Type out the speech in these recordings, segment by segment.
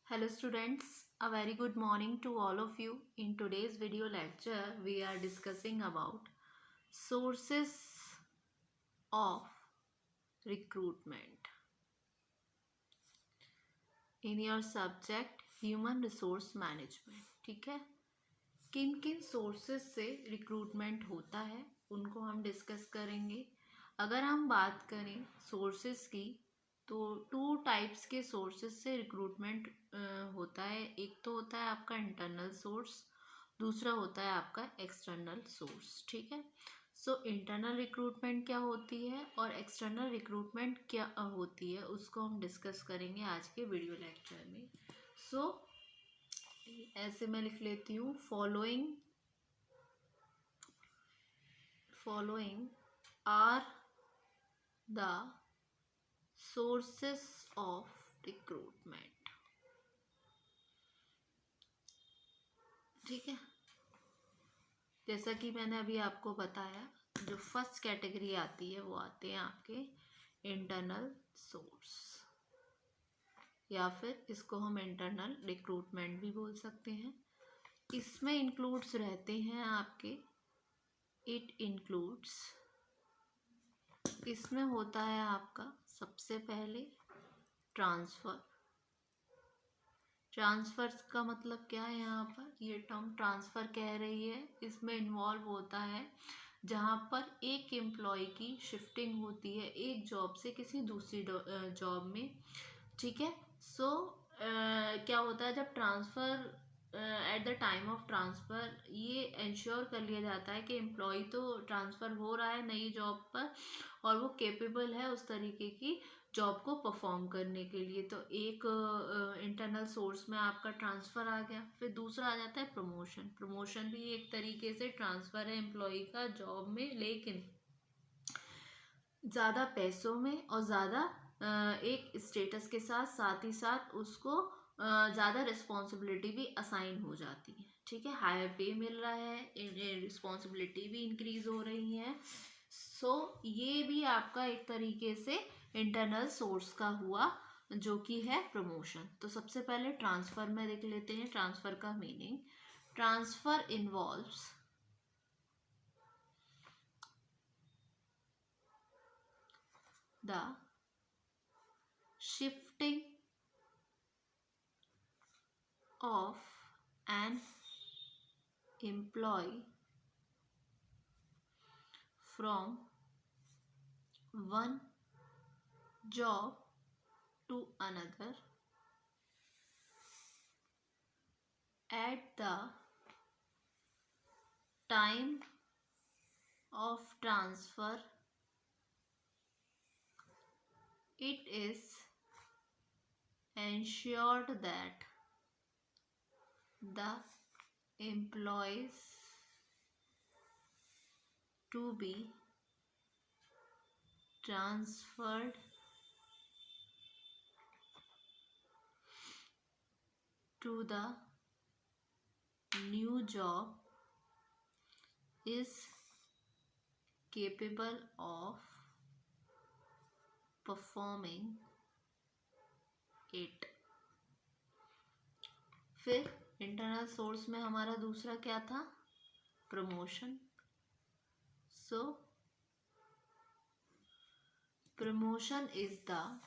Hello students, a very good morning to all of you. In today's video lecture, we are discussing about sources of recruitment in your subject human resource management. ठीक है, किन किन sources से recruitment होता है उनको हम discuss करेंगे। अगर हम बात करें सोर्सेस की तो टू टाइप्स के सोर्सेस से रिक्रूटमेंट होता है। एक तो होता है आपका इंटरनल सोर्स, दूसरा होता है आपका एक्सटर्नल सोर्स। ठीक है, सो इंटरनल रिक्रूटमेंट क्या होती है और एक्सटर्नल रिक्रूटमेंट क्या होती है उसको हम डिस्कस करेंगे आज के वीडियो लेक्चर में। सो ऐसे मैं लिख लेती हूँ, following are the sources of recruitment. ठीक है, जैसा कि मैंने अभी आपको बताया, जो फर्स्ट कैटेगरी आती है वो आते हैं आपके इंटरनल सोर्स, या फिर इसको हम इंटरनल रिक्रूटमेंट भी बोल सकते हैं। इसमें इंक्लूड्स रहते हैं आपके इसमें होता है आपका सबसे पहले ट्रांसफ़र का मतलब क्या है, यहाँ पर ये टर्म ट्रांसफ़र कह रही है, इसमें इन्वॉल्व होता है जहाँ पर एक एम्प्लॉय की शिफ्टिंग होती है एक जॉब से किसी दूसरी जॉब में। ठीक है, सो क्या होता है जब transfer at the time of transfer ये इंश्योर कर लिया जाता है कि एम्प्लॉय तो ट्रांसफ़र हो रहा है नई जॉब पर और वो कैपेबल है उस तरीके की जॉब को परफॉर्म करने के लिए। तो एक इंटरनल सोर्स में आपका ट्रांसफ़र आ गया। फिर दूसरा आ जाता है प्रमोशन भी एक तरीके से ट्रांसफ़र है एम्प्लॉय का जॉब में, लेकिन ज़्यादा पैसों में और ज़्यादा एक स्टेटस के साथ ही साथ उसको ज़्यादा रिस्पॉन्सिबिलिटी भी असाइन हो जाती है। ठीक है, हायर पे मिल रहा है, रिस्पॉन्सिबिलिटी भी इंक्रीज हो रही है। सो ये भी आपका एक तरीके से इंटरनल सोर्स का हुआ जो कि है प्रमोशन। तो सबसे पहले ट्रांसफ़र में देख लेते हैं। ट्रांसफ़र का meaning, transfer involves the shifting of an employee from one job to another at the time of transfer. It is ensured that the employees to be transferred to the new job is capable of performing it. फिर internal source में हमारा दूसरा क्या था, promotion. So promotion is the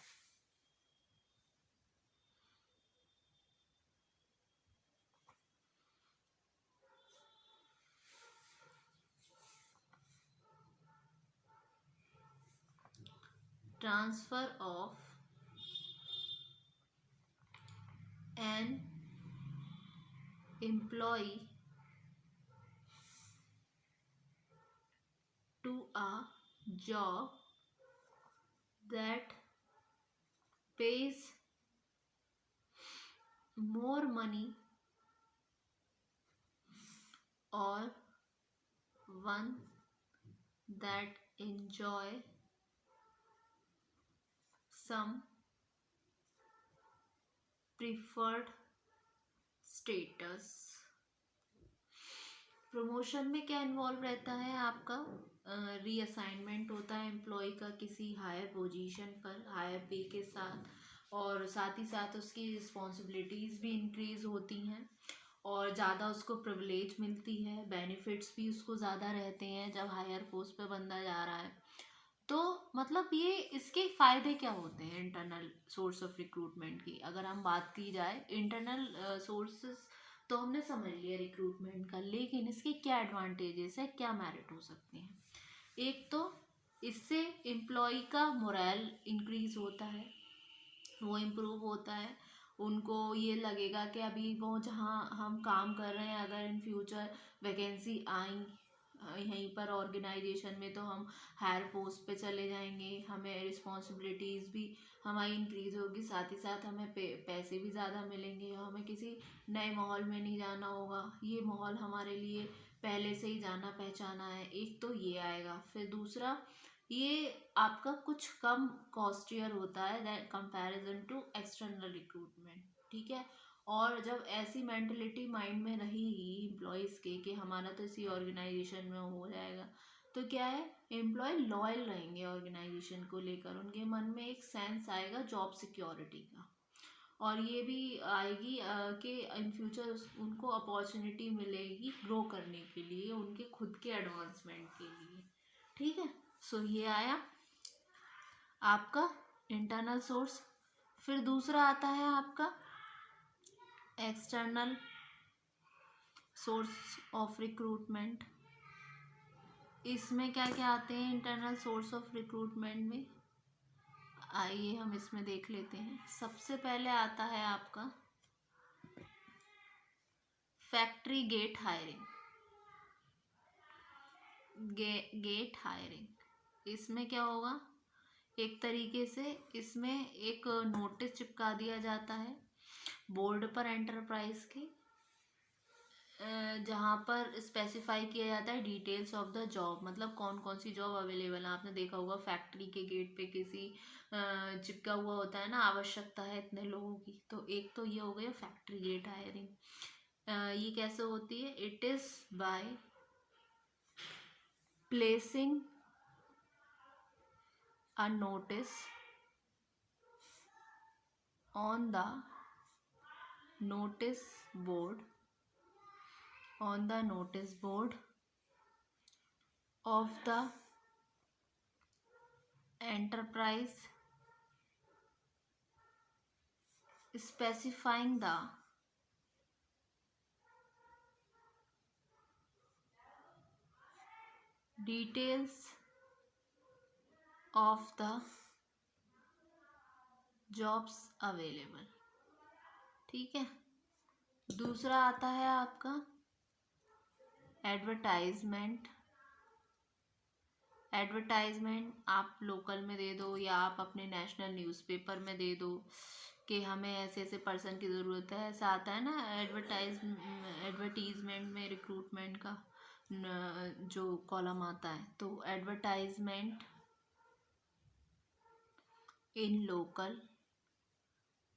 transfer of an employee to a job that pays more money or one that enjoy some preferred status। Promotion में क्या involve रहता है आपका, रीअसाइनमेंट होता है एम्प्लॉय का किसी हायर पोजीशन पर हायर पे के साथ, और साथ ही साथ उसकी रिस्पॉन्सिबिलिटीज़ भी इंक्रीज़ होती हैं और ज़्यादा उसको प्रिविलेज मिलती है, बेनिफिट्स भी उसको ज़्यादा रहते हैं जब हायर पोस्ट पे बंदा जा रहा है। तो मतलब ये इसके फ़ायदे क्या होते हैं इंटरनल सोर्स ऑफ रिक्रूटमेंट की, अगर हम बात की जाए इंटरनल सोर्सेस तो हमने समझ लिया रिक्रूटमेंट का, लेकिन इसके क्या एडवांटेजेस है, क्या मेरिट हो सकते हैं। एक तो इससे एम्प्लॉय का मोरल इंक्रीज होता है, वो इम्प्रूव होता है, उनको ये लगेगा कि अभी वो जहाँ हम काम कर रहे हैं अगर इन फ्यूचर वैकेंसी आई यहीं पर ऑर्गेनाइजेशन में तो हम हायर पोस्ट पे चले जाएंगे, हमें रिस्पॉन्सिबिलिटीज़ भी हमारी इंक्रीज होगी, साथ ही साथ हमें पैसे भी ज़्यादा मिलेंगे, हमें किसी नए माहौल में नहीं जाना होगा, ये माहौल हमारे लिए पहले से ही जाना पहचाना है। एक तो ये आएगा, फिर दूसरा ये आपका कुछ कम कॉस्टियर होता है that comparison to external recruitment, ठीक है। और जब ऐसी मेंटलिटी माइंड में रहेगी एम्प्लॉयज़ के कि हमारा तो इसी ऑर्गेनाइजेशन में हो जाएगा, तो क्या है, एम्प्लॉय लॉयल रहेंगे ऑर्गेनाइजेशन को लेकर, उनके मन में एक सेंस आएगा जॉब सिक्योरिटी का, और ये भी आएगी कि इन फ्यूचर उनको अपॉर्चुनिटी मिलेगी ग्रो करने के लिए, उनके खुद के एडवांसमेंट के लिए, ठीक है। सो ये आया आपका इंटरनल सोर्स। फिर दूसरा आता है आपका एक्सटर्नल सोर्स ऑफ रिक्रूटमेंट। इसमें क्या क्या आते हैं इंटरनल सोर्स ऑफ रिक्रूटमेंट में, आइए हम इसमें देख लेते हैं। सबसे पहले आता है आपका factory gate hiring. Gate hiring इसमें क्या होगा, एक तरीके से इसमें एक नोटिस चिपका दिया जाता है बोर्ड पर एंटरप्राइज के, जहाँ पर स्पेसिफाई किया जाता है डिटेल्स ऑफ द जॉब, मतलब कौन कौन सी जॉब अवेलेबल है। आपने देखा होगा फैक्ट्री के गेट पे किसी चिपका हुआ होता है ना, आवश्यकता है इतने लोगों की, तो एक तो ये हो गया फैक्ट्री गेट हायरिंग। ये कैसे होती है, it is by placing a notice on the notice board of the enterprise specifying the details of the jobs available, ठीक है। दूसरा आता है आपका एडवर्टाइजमेंट। एडवर्टाइजमेंट आप लोकल में दे दो या आप अपने नेशनल न्यूज़पेपर में दे दो कि हमें ऐसे ऐसे पर्सन की ज़रूरत है, ऐसा आता है ना एडवर्टीजमेंट में रिक्रूटमेंट का जो कॉलम आता है, तो एडवर्टाइजमेंट इन लोकल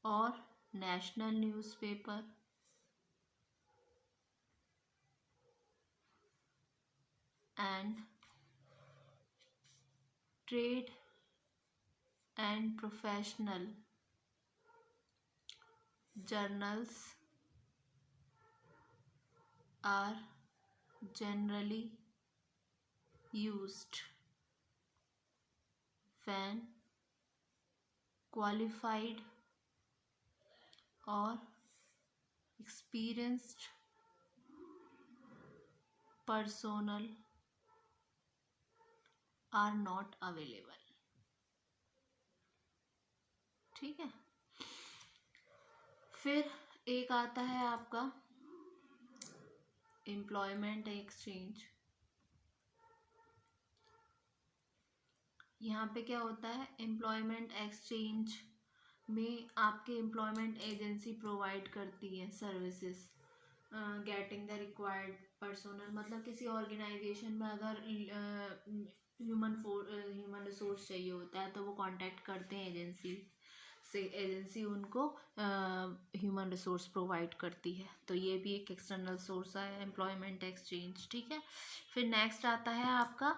और national newspaper and trade and professional journals are generally used when qualified or experienced personnel are not available, ठीक है। फिर एक आता है आपका एम्प्लॉयमेंट एक्सचेंज। यहाँ पे क्या होता है, एम्प्लॉयमेंट एक्सचेंज में आपके एम्प्लॉयमेंट एजेंसी प्रोवाइड करती है services getting the required personnel, मतलब किसी ऑर्गेनाइजेशन में अगर ह्यूमन रिसोर्स चाहिए होता है तो वो कांटेक्ट करते हैं एजेंसी से, एजेंसी उनको ह्यूमन रिसोर्स प्रोवाइड करती है, तो ये भी एक एक्सटर्नल सोर्स है एम्प्लॉयमेंट एक्सचेंज, ठीक है। फिर नेक्स्ट आता है आपका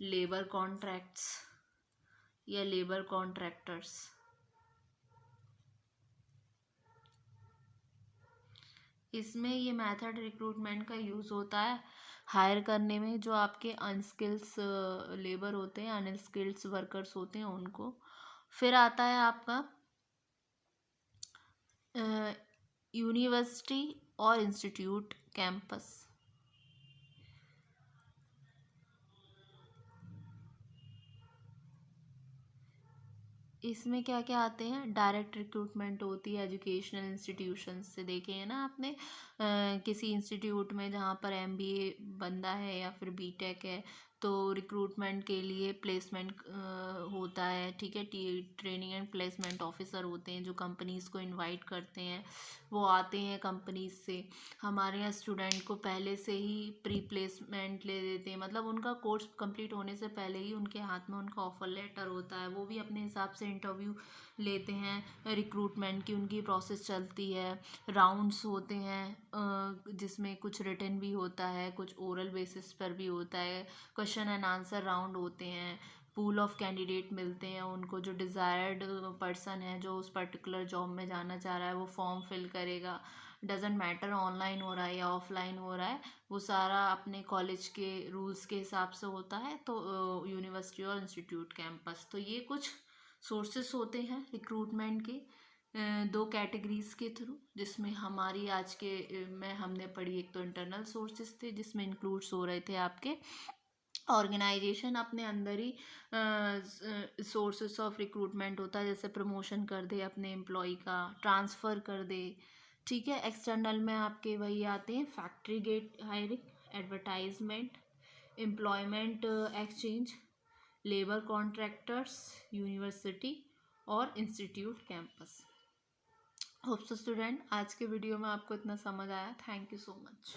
लेबर कॉन्ट्रैक्ट्स या लेबर कॉन्ट्रैक्टर्स। इसमें ये मेथड रिक्रूटमेंट का यूज़ होता है हायर करने में, जो आपके अनस्किल्स लेबर होते हैं, अनस्किल्स वर्कर्स होते हैं उनको। फिर आता है आपका यूनिवर्सिटी और इंस्टीट्यूट कैंपस। इसमें क्या क्या आते हैं, डायरेक्ट रिक्रूटमेंट होती है एजुकेशनल इंस्टीट्यूशन से, देखे हैं ना आपने, किसी इंस्टीट्यूट में जहाँ पर एमबीए बंदा है या फिर बीटेक है, तो रिक्रूटमेंट के लिए प्लेसमेंट होता है, ठीक है। ट्रेनिंग एंड प्लेसमेंट ऑफिसर होते हैं जो कंपनीज़ को इनवाइट करते हैं, वो आते हैं कंपनीज से, हमारे यहाँ स्टूडेंट को पहले से ही प्री प्लेसमेंट ले देते हैं, मतलब उनका कोर्स कंप्लीट होने से पहले ही उनके हाथ में उनका ऑफर लेटर होता है, वो भी अपने हिसाब से इंटरव्यू लेते हैं। रिक्रूटमेंट की उनकी प्रोसेस चलती है, राउंड्स होते हैं जिसमें कुछ रिटन भी होता है, कुछ ओरल बेसिस पर भी होता है, क्वेश्चन एंड आंसर राउंड होते हैं, पूल ऑफ कैंडिडेट मिलते हैं उनको, जो डिज़ायर्ड पर्सन है जो उस पर्टिकुलर जॉब में जाना चाह रहा है वो फॉर्म फिल करेगा, डजेंट मैटर ऑनलाइन हो रहा है या ऑफलाइन हो रहा है, वो सारा अपने कॉलेज के रूल्स के हिसाब से होता है। तो यूनिवर्सिटी और इंस्टीट्यूट कैंपस, तो ये कुछ सोर्सेस होते हैं रिक्रूटमेंट के दो कैटेगरीज के थ्रू, जिसमें हमारी आज के में हमने पढ़ी, एक तो इंटरनल सोर्सेस थे जिसमें इंक्लूड्स हो रहे थे आपके ऑर्गेनाइजेशन अपने अंदर ही सोर्सेस ऑफ रिक्रूटमेंट होता है, जैसे प्रमोशन कर दे अपने एम्प्लॉय का, ट्रांसफ़र कर दे, ठीक है। एक्सटर्नल में आपके वही आते हैं, factory gate hiring, advertisement, employment exchange, labour contractors, university और institute campus. Hope so student आज के वीडियो में आपको इतना समझ आया। Thank you so much.